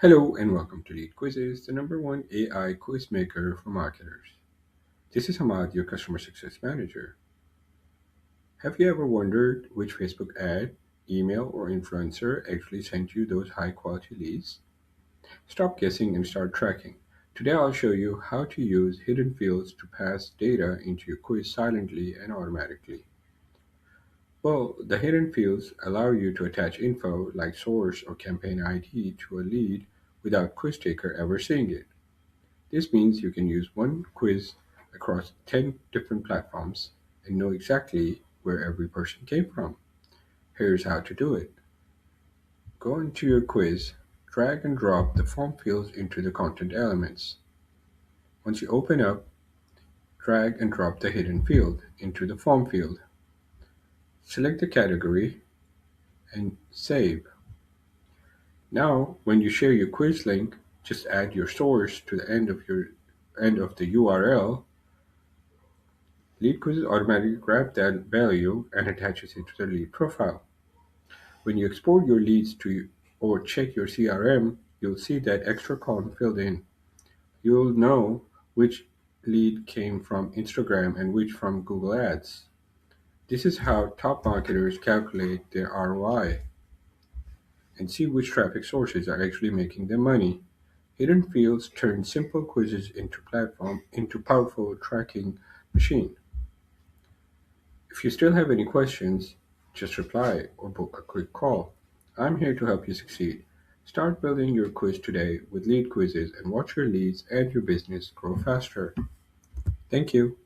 Hello and welcome to LeadQuizzes, the number one AI quiz maker for marketers. This is Hamad, your customer success manager. Have you ever wondered which Facebook ad, email, or influencer actually sent you those high quality leads? Stop guessing and start tracking. Today I'll show you how to use hidden fields to pass data into your quiz silently and automatically. Well, the hidden fields allow you to attach info like source or campaign ID to a lead without quiz taker ever seeing it. This means you can use one quiz across 10 different platforms and know exactly where every person came from. Here's how to do it. Go into your quiz, drag and drop the form fields into the content elements. Once you open up, drag and drop the hidden field into the form field. Select the category and save. Now, when you share your quiz link, just add your source to the end of the URL. LeadQuizzes automatically grabs that value and attaches it to the lead profile. When you export your leads to or check your CRM, you'll see that extra column filled in. You'll know which lead came from Instagram and which from Google Ads. This is how top marketers calculate their ROI and see which traffic sources are actually making them money. Hidden fields turn simple quizzes into powerful tracking machine. If you still have any questions, just reply or book a quick call. I'm here to help you succeed. Start building your quiz today with lead quizzes and watch your leads and your business grow faster. Thank you.